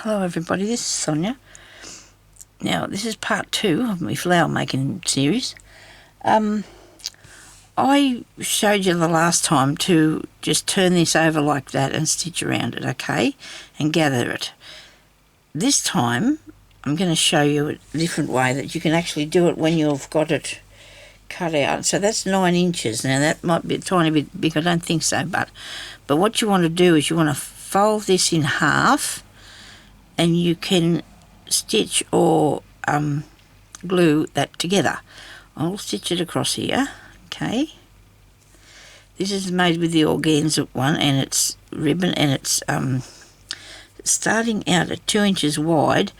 Hello everybody, this is Sonya. Now this is part 2 of my flower making series. I showed you the last time to just turn this over like that and stitch around it, okay, and gather it. This time I'm going to show you a different way that you can actually do it when you've got it cut out. So that's 9 inches. Now that might be a tiny bit big, I don't think so, but what you want to do is you want to fold this in half, and you can stitch or glue that together. I'll stitch it across here, okay. This is made with the organza one, and it's ribbon, and it's starting out at 2 inches wide,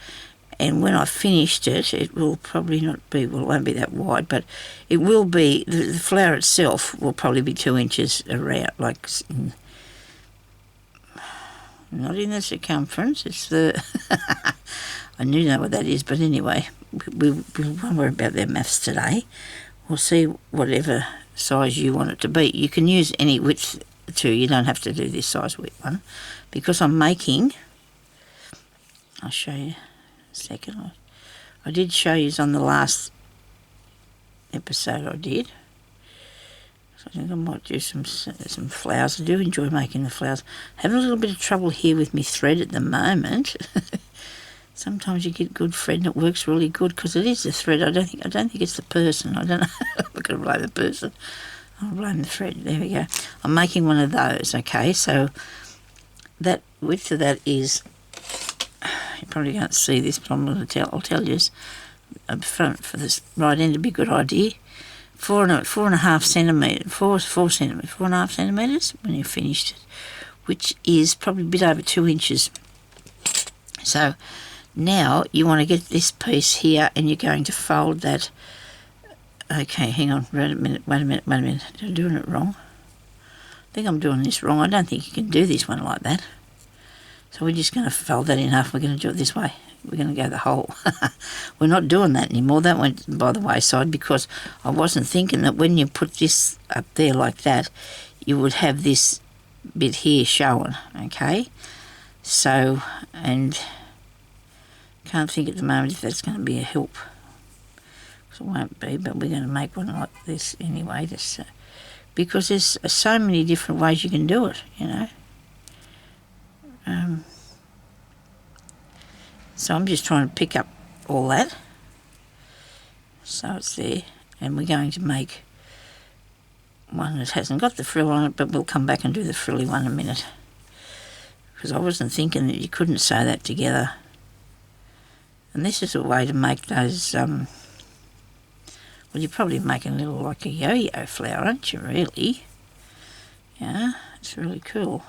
and when I finished it, it will probably not be, well, it won't be that wide, but it will be, the flower itself will probably be 2 inches around, like, not in the circumference, it's the, I do know what that is, but anyway, we won't worry about their maths today. We'll see whatever size you want it to be. You can use any width too, you don't have to do this size width one, because I'm making, I'll show you in a second. I did show you on the last episode I did. I think I might do some flowers. I do enjoy making the flowers. Having a little bit of trouble here with my thread at the moment. Sometimes you get good thread and it works really good because it is the thread. I don't think it's the person. I don't know. I'm not going to blame the person. I'll blame the thread. There we go. I'm making one of those. Okay, so that width of that is. You probably can't see this, but I'm going to tell. I'll tell you. Up front for this right end would be a good idea. 4.5 centimetres, 4.5 centimetres when you've finished it, which is probably a bit over 2 inches. So now you want to get this piece here, and you're going to fold that. Okay, hang on, wait a minute. I'm doing it wrong. I think I'm doing this wrong. I don't think you can do this one like that. So we're just going to fold that in half. We're going to do it this way. We're going to go the whole. We're not doing that anymore. That went by the wayside because I wasn't thinking that when you put this up there like that, you would have this bit here showing, okay? So, and can't think at the moment if that's going to be a help. It won't be, but we're going to make one like this anyway, just, because there's so many different ways you can do it, you know. So I'm just trying to pick up all that. So it's there. And we're going to make one that hasn't got the frill on it, but we'll come back and do the frilly one in a minute. Because I wasn't thinking that you couldn't sew that together. And this is a way to make those, well, you're probably making a little like a yo-yo flower, aren't you, really? Yeah, it's really cool.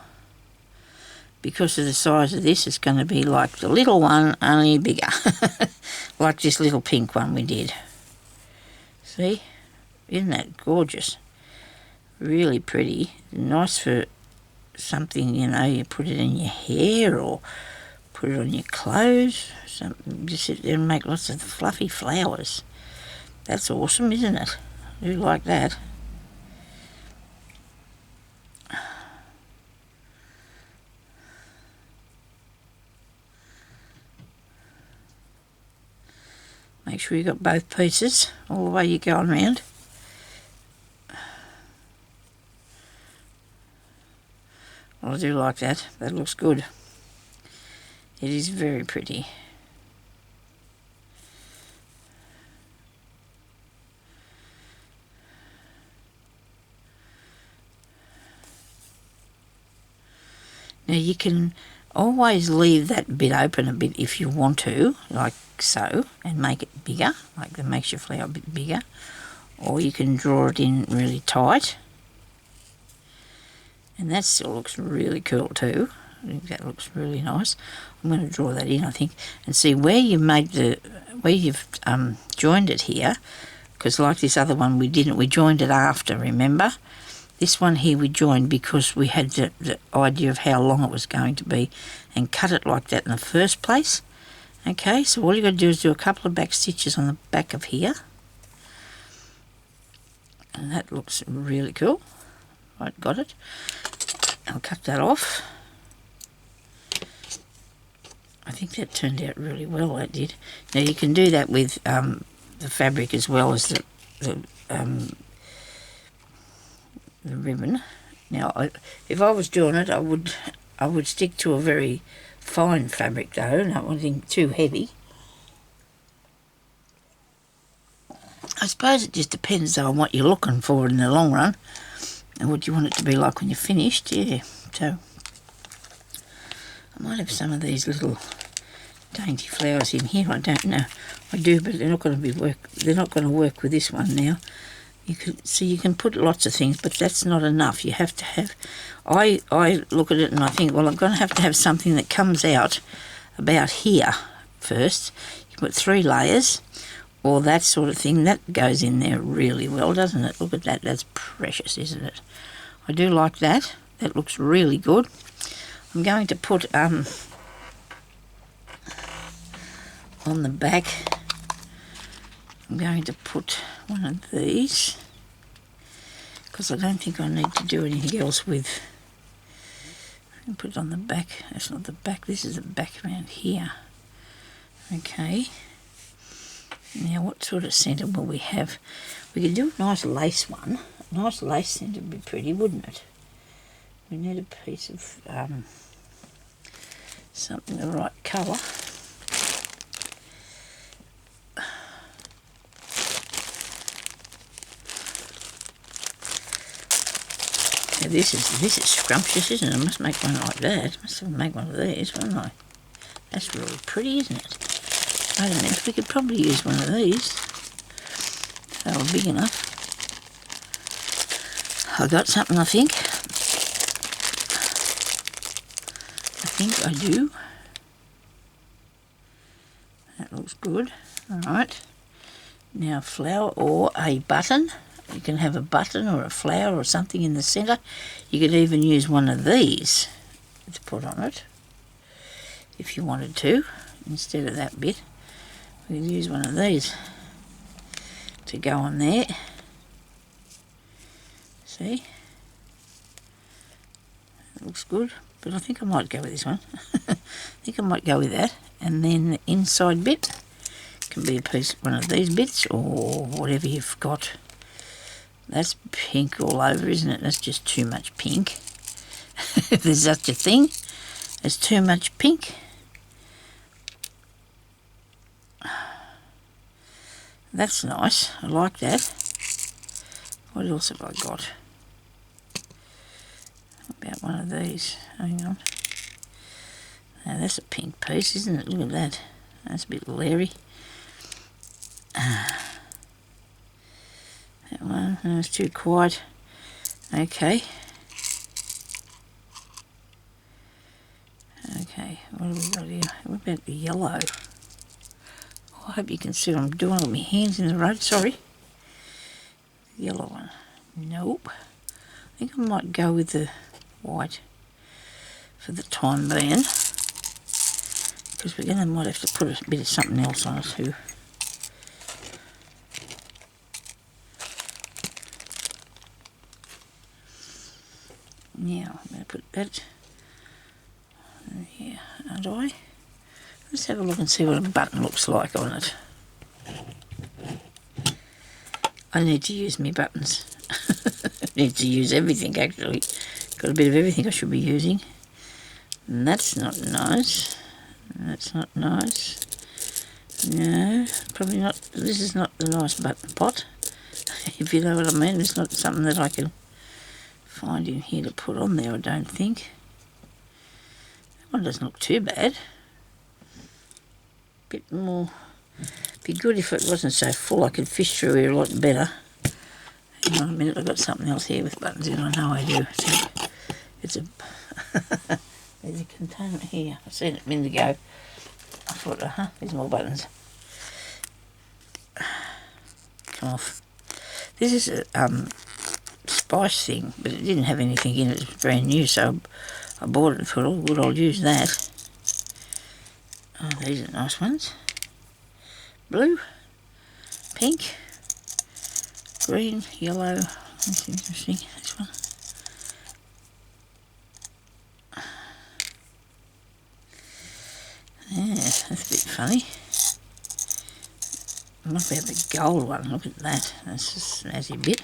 Because of the size of this, it's going to be like the little one, only bigger. Like this little pink one we did. See? Isn't that gorgeous? Really pretty. Nice for something, you know, you put it in your hair or put it on your clothes. Just sit there and make lots of fluffy flowers. That's awesome, isn't it? I do like that. Make sure you've got both pieces all the way you're going round. Well, I do like that. That looks good. It is very pretty. Now you can always leave that bit open a bit if you want to, like so, and make it bigger, like that makes your flower a bit bigger. Or you can draw it in really tight. And that still looks really cool too. I think that looks really nice. I'm going to draw that in, I think, and see where you made where you've joined it here, because like this other one we didn't, we joined it after, remember? This one here we joined because we had the idea of how long it was going to be and cut it like that in the first place. Okay, so all you've got to do is do a couple of back stitches on the back of here. And that looks really cool. Right, got it. I'll cut that off. I think that turned out really well, that did. Now you can do that with the fabric as well as the ribbon. Now, if I was doing it, I would stick to a very fine fabric though, not wanting too heavy. I suppose it just depends though on what you're looking for in the long run and what you want it to be like when you're finished. Yeah, so I might have some of these little dainty flowers in here. I don't know. I do, but they're not going to work with this one now. You can put lots of things, but that's not enough. You have to have. I look at it and I think, well, I'm going to have something that comes out about here first. You put 3 layers, or that sort of thing. That goes in there really well, doesn't it? Look at that. That's precious, isn't it? I do like that. That looks really good. I'm going to put on the back. I'm going to put one of these because I don't think I need to do anything else with. I can put it on the back. That's not the back. This is the back around here. Okay. Now, what sort of centre will we have? We could do a nice lace one. A nice lace centre would be pretty, wouldn't it? We need a piece of something the right colour. Now this is scrumptious, isn't it? I must make one like that. I must make one of these, won't I? That's really pretty, isn't it? Wait a minute, we could probably use one of these. If they were big enough. I got something, I think. I think I do. That looks good. Alright. Now flower or a button. You can have a button or a flower or something in the centre. You could even use one of these to put on it if you wanted to, instead of that bit. We could use one of these to go on there. See? That looks good, but I think I might go with this one. I think I might go with that. And then the inside bit can be a piece, one of these bits or whatever you've got. That's pink all over, isn't it? That's just too much pink. If there's such a thing, there's too much pink. That's nice. I like that. What else have I got? About one of these. Hang on. Now that's a pink piece, isn't it? Look at that. That's a bit leery. That one, that's too quiet. Okay. Okay, what have we got here? What about the yellow? Oh, I hope you can see what I'm doing with my hands in the road, sorry. The yellow one. Nope. I think I might go with the white for the time being. Because we're going to might have to put a bit of something else on it too. Now, I'm going to put that here, aren't I? Let's have a look and see what a button looks like on it. I need to use my buttons. I need to use everything, actually. Got a bit of everything I should be using. And that's not nice. That's not nice. No, probably not. This is not the nice button pot. If you know what I mean, it's not something that I can find in here to put on there, I don't think. That one doesn't look too bad. Bit more. Be good if it wasn't so full. I could fish through here a lot better. Hang on a minute, I've got something else here with buttons in. I know I do. It's a there's a container here. I seen it a minute ago. I thought, there's more buttons. Come off. This is a spice thing, but it didn't have anything in it. It was brand new, so I bought it and thought, oh good, I'll use that. Oh, these are nice ones. Blue, pink, green, yellow. That's interesting, this one. That's a bit funny. What about the gold one? Look at that. That's a snazzy bit.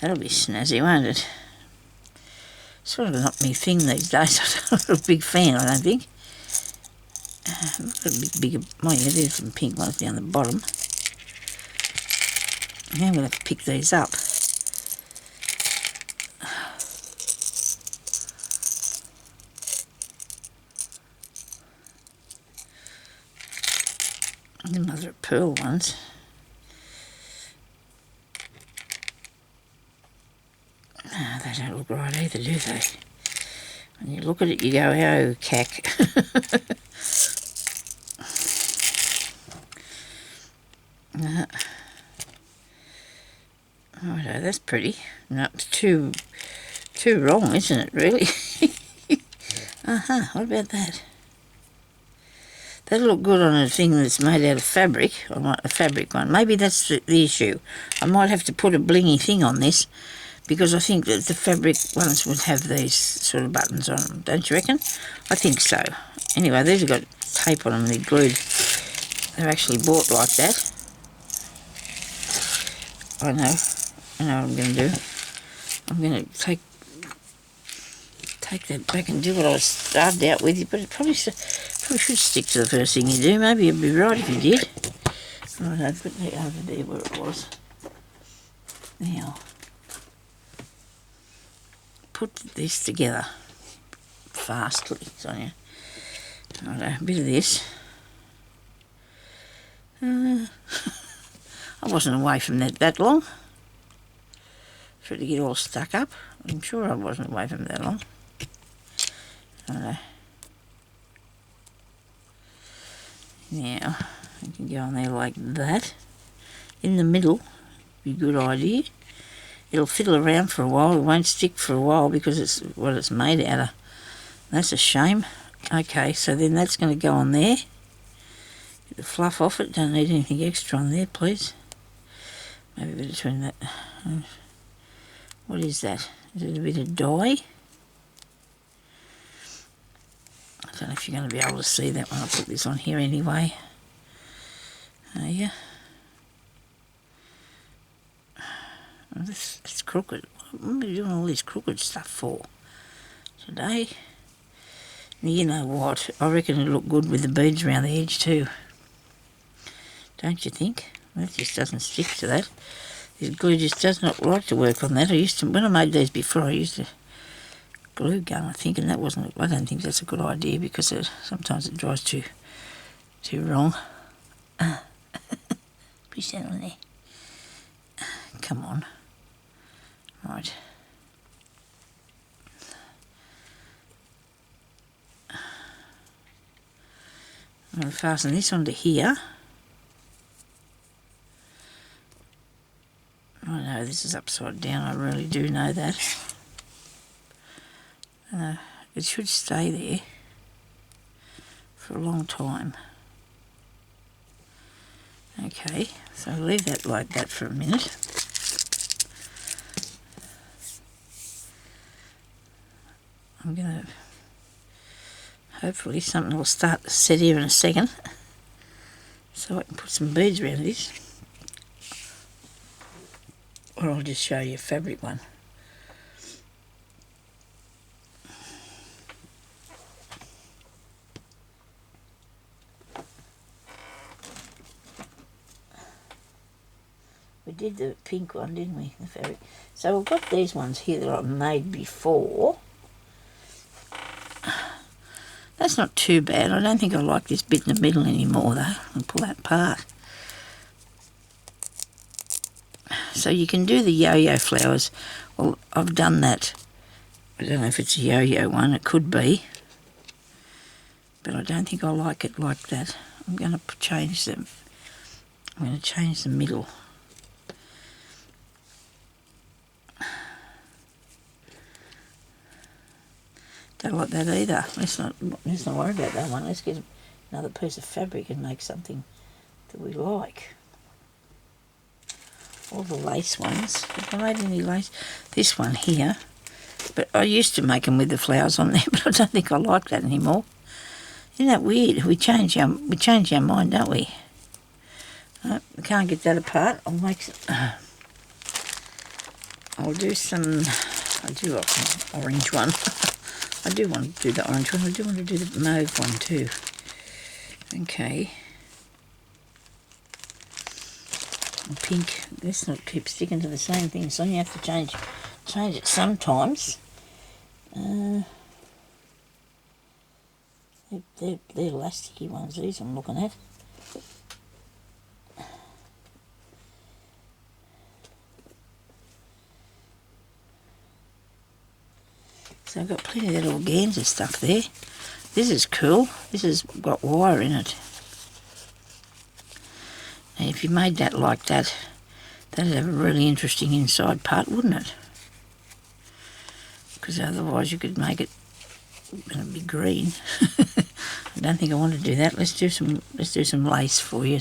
That'll be snazzy, won't it? Sort of not me thing these days. I'm not a big fan, I don't think. Look at a bit bigger. Oh yeah, there's some pink ones down the bottom. Now I'm going to have to pick these up. The mother of pearl ones. No, they don't look right either, do they? When you look at it, you go, oh, cack. No. Righto, that's pretty. No, it's too wrong, isn't it, really? What about that? That'll look good on a thing that's made out of fabric. I want a fabric one. Maybe that's the issue. I might have to put a blingy thing on this because I think that the fabric ones would have these sort of buttons on them. Don't you reckon? I think so. Anyway, these have got tape on them. They're glued. They're actually bought like that. I know what I'm going to do. I'm going to take that back and do what I started out with, but it probably should stick to the first thing you do. Maybe it'd be right if you did. Right, I'll put that over there where it was. Now, put this together fastly, Sonia. Right, a bit of this. I wasn't away from that long for it to get all stuck up. I'm sure I wasn't away from that long. Now, you can go on there like that. In the middle, be a good idea. It'll fiddle around for a while. It won't stick for a while because it's what it's made out of. That's a shame. Okay, so then that's going to go on there. Get the fluff off it. Don't need anything extra on there, please. Maybe a bit between that. What is that? Is it a bit of dye? I don't know if you're going to be able to see that when I put this on here anyway. Are you? Oh, it's crooked. What am I doing all this crooked stuff for today? You know what? I reckon it'll look good with the beads around the edge too. Don't you think? That just doesn't stick to that. This glue just does not like to work on that. When I made these before, I used a glue gun, I think, and I don't think that's a good idea because sometimes it dries too wrong. Push that on there. Come on. Right. I'm going to fasten this onto here. I know this is upside down, I really do know that. It should stay there for a long time. Okay, so I'll leave that like that for a minute. I'm going to, hopefully something will start to set here in a second so I can put some beads around this. Or I'll just show you a fabric one. We did the pink one, didn't we, the fabric? So we've got these ones here that I've made before. That's not too bad. I don't think I like this bit in the middle anymore, though. I'll pull that apart. So you can do the yo-yo flowers. Well, I've done that. I don't know if it's a yo-yo one. It could be. But I don't think I like it like that. I'm going to change them. I'm going to change the middle. Don't like that either. Let's not worry about that one. Let's get another piece of fabric and make something that we like. All the lace ones. Have I made any lace? This one here. But I used to make them with the flowers on there, but I don't think I like that anymore. Isn't that weird? We change our mind, don't we? Right, we can't get that apart. I'll do some. I do like an orange one. I do want to do the orange one. I do want to do the mauve one too. Okay. And pink. Let's not keep sticking to the same thing. So you have to change it sometimes. They're elasticy ones, these I'm looking at. So I've got plenty of that organza stuff there. This is cool. This has got wire in it. Now if you made that like that, that'd have a really interesting inside part, wouldn't it? Because otherwise you could make it and it'd be green. I don't think I want to do that. Let's do some lace for you.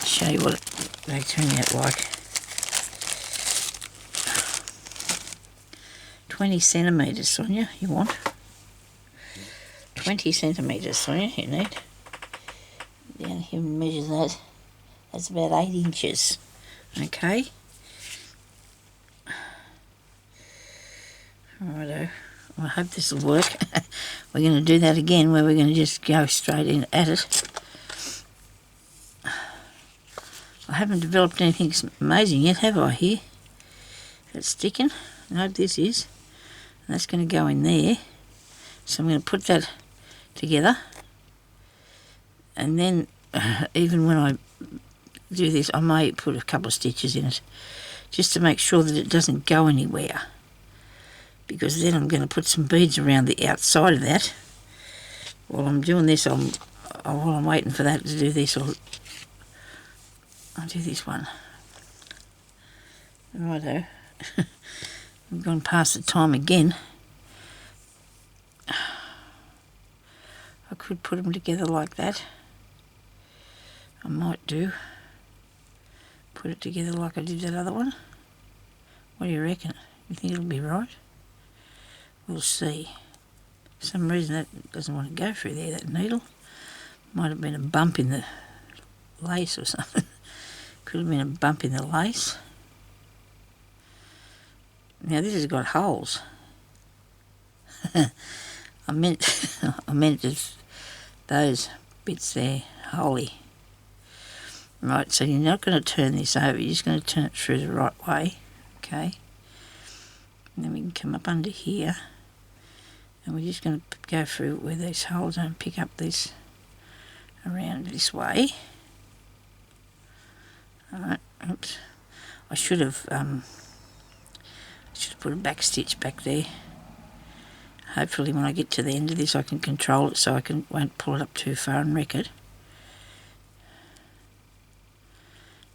Show you what they turn out like. 20 centimetres, Sonya, you want? 20 centimetres, Sonya, you need. Down here and measure that. That's about 8 inches. Okay. Righto. I hope this will work. We're going to do that again where we're going to just go straight in at it. I haven't developed anything amazing yet, have I, here? It's sticking. I hope this is. And that's going to go in there. So I'm going to put that together. And then, even when I do this, I may put a couple of stitches in it, just to make sure that it doesn't go anywhere. Because then I'm going to put some beads around the outside of that. While I'm doing this, while I'm waiting for that to do this, I'll do this one. Righto. We've gone past the time again. I could put them together like that. I might do. Put it together like I did that other one. What do you reckon? You think it'll be right? We'll see. For some reason that doesn't want to go through there, that needle. Might have been a bump in the lace or something. Could have been a bump in the lace. Now this has got holes. I meant those bits there, holy. Right, so you're not going to turn this over, you're just going to turn it through the right way. Okay. And then we can come up under here. And we're just going to go through where these holes are and pick up this around this way. Alright, oops. I should have put a back stitch back there. Hopefully when I get to the end of this I can control it so I won't pull it up too far and wreck it.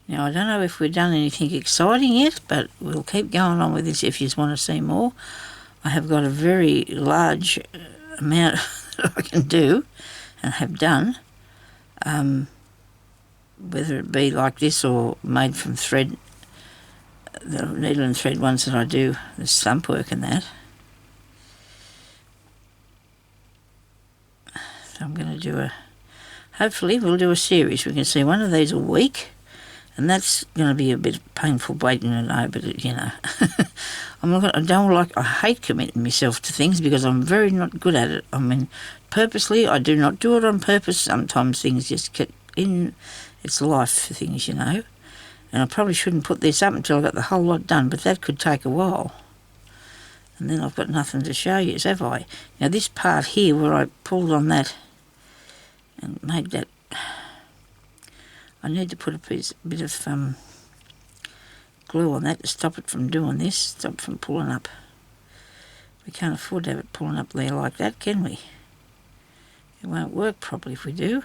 Now I don't know if we've done anything exciting yet, but we'll keep going on with this if you want to see more. I have got a very large amount that I can do and have done, whether it be like this or made from thread, the needle and thread ones that I do, the stump work and that. So I'm going to do hopefully we'll do a series. We can see one of these a week, and that's going to be a bit painful waiting to know, but you know. I hate committing myself to things because I'm very not good at it. I mean, purposely, I do not do it on purpose. Sometimes things just get in, it's life for things, you know. And I probably shouldn't put this up until I got the whole lot done, but that could take a while. And then I've got nothing to show you, have I? Now this part here where I pulled on that and made that, I need to put a bit of glue on that to stop it from doing this, stop it from pulling up. We can't afford to have it pulling up there like that, can we? It won't work properly if we do.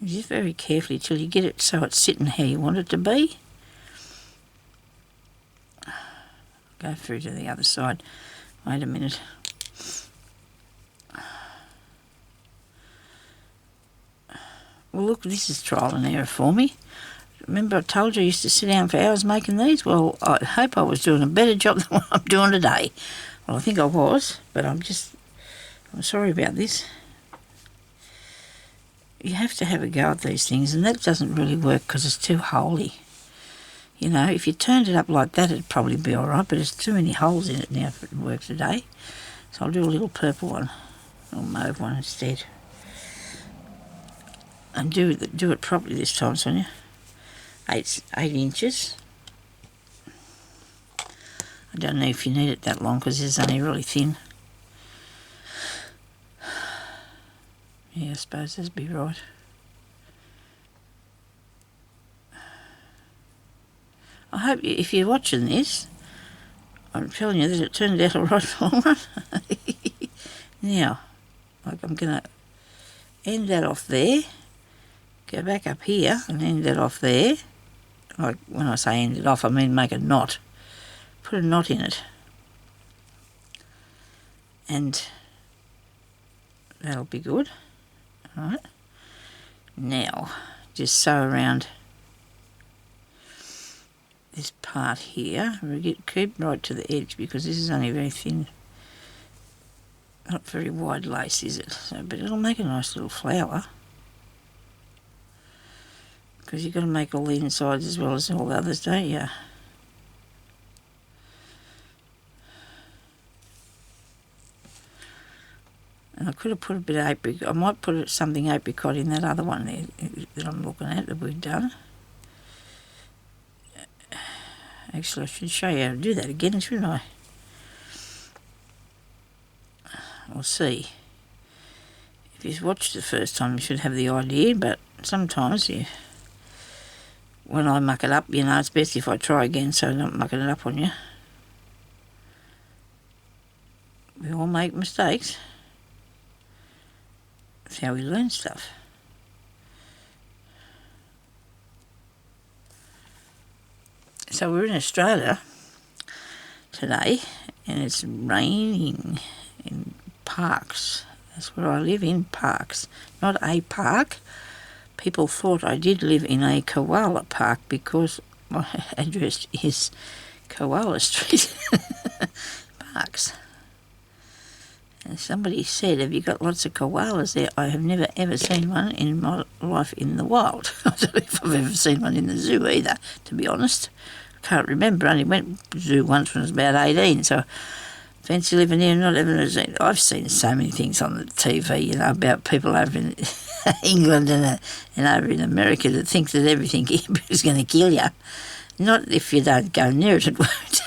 Just very carefully till you get it so it's sitting how you want it to be. Go through to the other side. Wait a minute. Well, look, this is trial and error for me. Remember I told you I used to sit down for hours making these? Well, I hope I was doing a better job than what I'm doing today. Well, I think I was, but I'm sorry about this. You have to have a go at these things, and that doesn't really work because it's too holy. You know, if you turned it up like that, it'd probably be all right, but there's too many holes in it now for it to work today. So I'll do a little purple one, or mauve one instead. And do it properly this time, Sonia. 8 inches. I don't know if you need it that long because it's only really thin. Yeah, I suppose that'd be right. I hope if you're watching this, I'm telling you that it turned out all right for one. Now, like I'm going to end that off there, go back up here and end that off there. Like when I say end it off, I mean make a knot. Put a knot in it. And that'll be good. All right. Now, just sew around this part here. Keep right to the edge because this is only very thin. Not very wide lace, is it? So, but it'll make a nice little flower. Because you've got to make all the insides as well as all the others, don't you? And I could have put a bit of apricot. I might put something apricot in that other one there that I'm looking at that we've done. Actually, I should show you how to do that again, shouldn't I? We'll see. If you've watched the first time, you should have the idea, but sometimes when I muck it up, you know, it's best if I try again so I'm not mucking it up on you. We all make mistakes. That's how we learn stuff. So we're in Australia today and it's raining in Parks. That's where I live, in Parks. Not a park. People thought I did live in a koala park because my address is Koala Street. Parks. And somebody said, have you got lots of koalas there? I have never ever seen one in my life in the wild. I don't know if I've ever seen one in the zoo either, to be honest. I can't remember. I only went to the zoo once when I was about 18, so fancy living here and not having a zoo. I've seen so many things on the TV, you know, about people over in England and over in America that think that everything is going to kill you. Not if you don't go near it, it won't.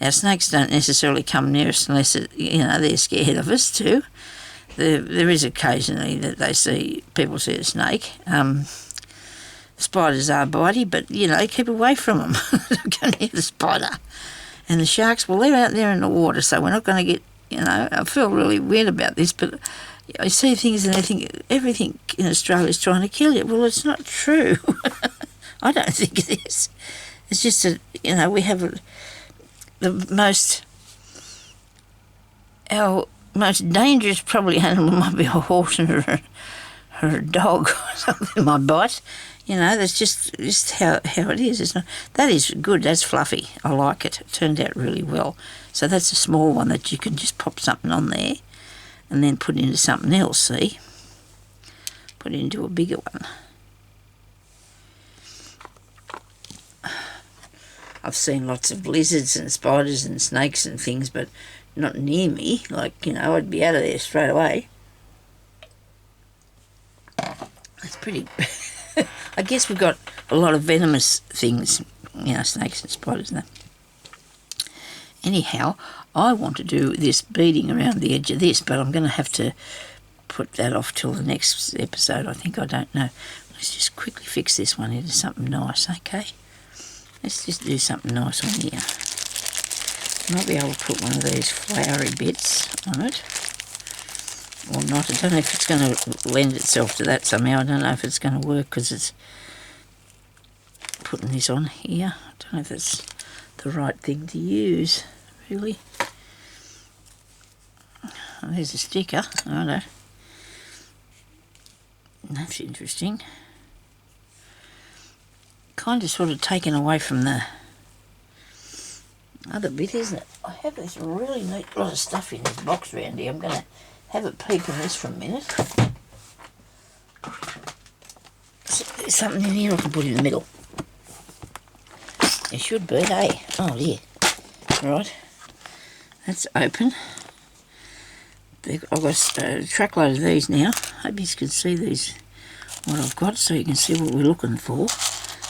Our snakes don't necessarily come near us unless, they're scared of us too. There is occasionally that people see a snake. Spiders are bitey, but, keep away from them. Don't go near the spider. And the sharks, well, they're out there in the water, so we're not going to get, I feel really weird about this, but I see things and I think everything in Australia is trying to kill you. Well, it's not true. I don't think it is. It's just that, we have our most dangerous probably animal might be a horse or a dog or something might bite. That's just how it is. It's not, that is good. That's fluffy. I like it. It turned out really well. So that's a small one that you can just pop something on there and then put into something else, see? Put it into a bigger one. I've seen lots of lizards and spiders and snakes and things, but not near me. Like, I'd be out of there straight away. It's pretty... I guess we've got a lot of venomous things, snakes and spiders and that. Anyhow, I want to do this beading around the edge of this, but I'm going to have to put that off till the next episode. I don't know. Let's just quickly fix this one into something nice, okay? Let's just do something nice on here. Might be able to put one of these flowery bits on it. Or not. I don't know if it's going to lend itself to that somehow. I don't know if it's going to work because it's putting this on here. I don't know if it's the right thing to use, really. Oh, there's a sticker. I don't know. That's interesting. kind of sort of taken away from the other bit, isn't it? I have this really neat lot of stuff in this box round here. I'm going to have a peep in this for a minute. So there's something in here I can put in the middle. There should be, hey? Oh dear. Right, that's open. I've got a truckload of these now. Hope you can see these, what I've got, so you can see what we're looking for.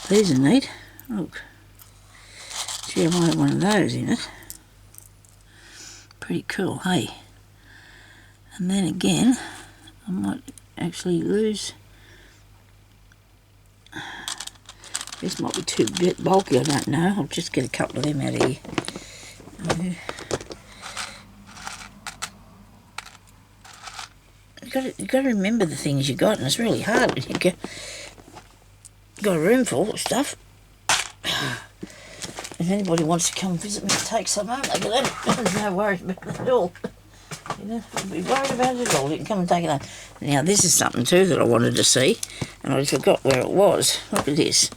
These are neat. Look. Gee, I might have one of those in it. Pretty cool, hey? And then again, I might actually lose. This might be too bit bulky, I don't know. I'll just get a couple of them out of here. You've got to remember the things you got, and it's really hard when you got a room full of stuff. If anybody wants to come visit me and take some home, they can have it. There's no worries about that at all. You know, don't be worried about it at all. You can come and take it home. Now, this is something too that I wanted to see, and I forgot where it was. Look at this.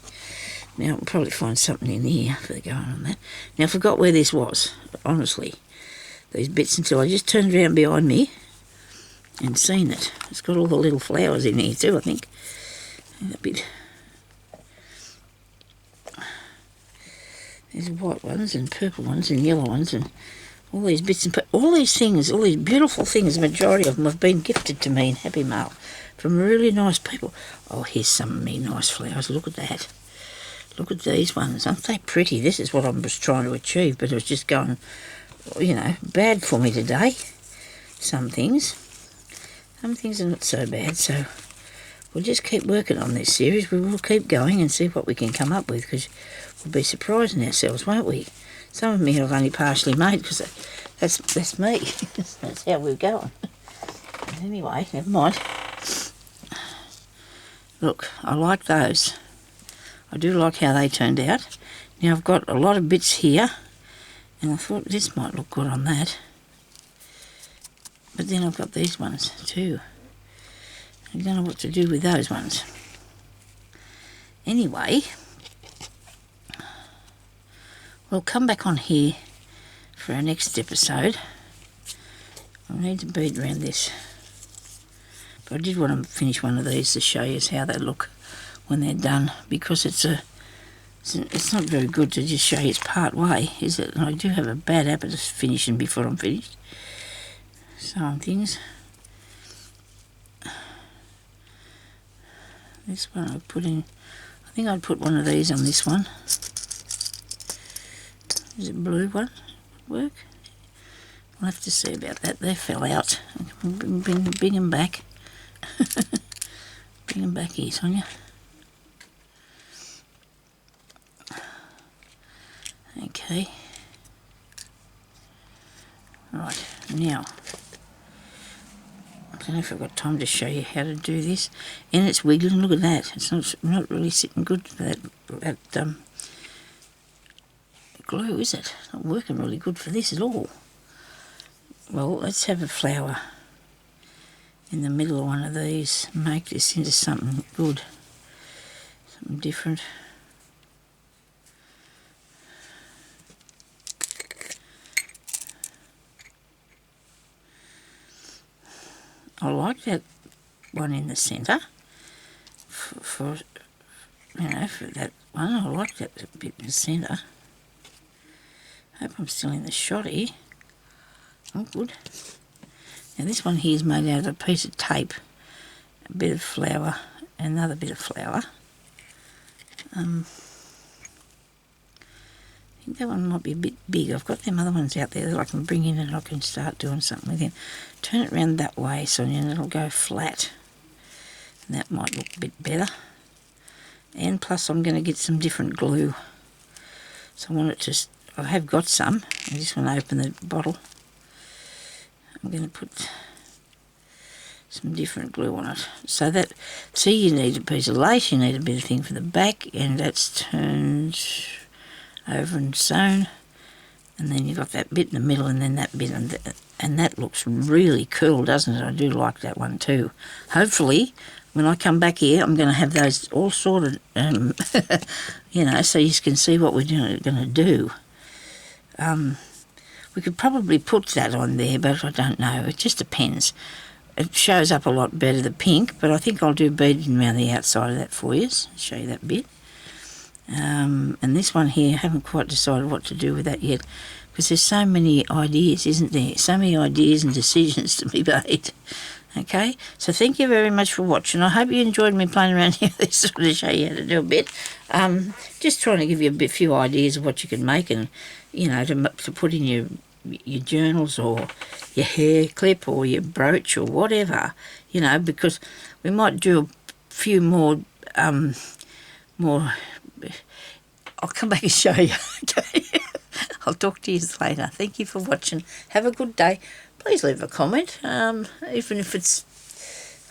Now, I'll probably find something in here for going on that. Now, I forgot where this was, honestly. These bits until I just turned around behind me and seen it. It's got all the little flowers in here too, I think. And a bit. There's white ones and purple ones and yellow ones and all these bits and all these things, all these beautiful things, the majority of them have been gifted to me in Happy Mail from really nice people. Oh, here's some of me nice flowers. Look at that. Look at these ones. Aren't they pretty? This is what I was trying to achieve, but it was just going, you know, bad for me today. Some things are not so bad, so we'll just keep working on this series. We will keep going and see what we can come up with, because we'll be surprising ourselves, won't we? Some of me I've only partially made, because that's me. That's how we're going. But anyway, never mind. Look, I like those. I do like how they turned out. Now I've got a lot of bits here, and I thought this might look good on that. But then I've got these ones too. I don't know what to do with those ones. Anyway, we'll come back on here for our next episode. I need to bead around this. But I did want to finish one of these to show you how they look when they're done, because it's not very good to just show you it's part way, is it? And I do have a bad habit of finishing before I'm finished. Some things. This one I put in, I think I'd put one of these on this one. Is it blue one? Would work? We'll have to see about that. They fell out. Bring them back. Bring them back here, Sonya. Okay. Right, now, I don't know if I've got time to show you how to do this. And it's wiggling, look at that. It's not really sitting good for that glue, is it? It's not working really good for this at all. Well, let's have a flower in the middle of one of these. Make this into something good. Something different. I like that one in the centre for that one. I like that bit in the centre. Hope I'm still in the shot here. Oh, good. Now this one here is made out of a piece of tape, a bit of flour, another bit of flour. I think that one might be a bit big. I've got them other ones out there that I can bring in and I can start doing something with them. Turn it around that way, Sonya, and it'll go flat. And that might look a bit better. And plus I'm going to get some different glue. So I want it to, I have got some. I just want to open the bottle. I'm going to put some different glue on it. So that, see, you need a piece of lace, you need a bit of thing for the back, and that's turned over and sewn, and then you've got that bit in the middle and then that bit, and that looks really cool, doesn't it? I do like that one too. Hopefully when I come back here, I'm going to have those all sorted, you know, so you can see what we're going to do. We could probably put that on there, but I don't know. It just depends. It shows up a lot better, the pink, but I think I'll do beading around the outside of that for you. Show you that bit. And this one here, I haven't quite decided what to do with that yet, because there's so many ideas, isn't there? So many ideas and decisions to be made. Okay, so thank you very much for watching. I hope you enjoyed me playing around here. This is to show you how to do a bit. Just trying to give you a few ideas of what you can make, and you know, to put in your journals or your hair clip or your brooch or whatever. You know, because we might do a few more. I'll come back and show you. Okay, I'll talk to you later. Thank you for watching. Have a good day. Please leave a comment, even if it's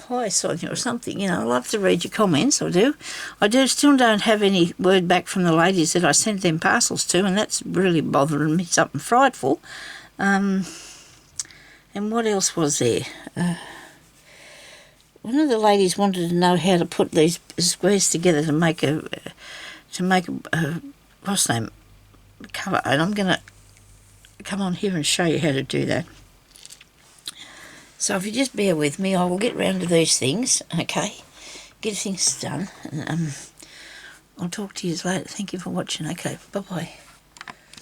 hi Sonya or something. You know, I love to read your comments. I do. Still don't have any word back from the ladies that I sent them parcels to, and that's really bothering me. Something frightful. And what else was there? One of the ladies wanted to know how to put these squares together to make a what's the name cover, and I'm gonna come on here and show you how to do that. So if you just bear with me, I will get round to these things, okay? Get things done, and I'll talk to you later. Thank you for watching. Okay, bye-bye.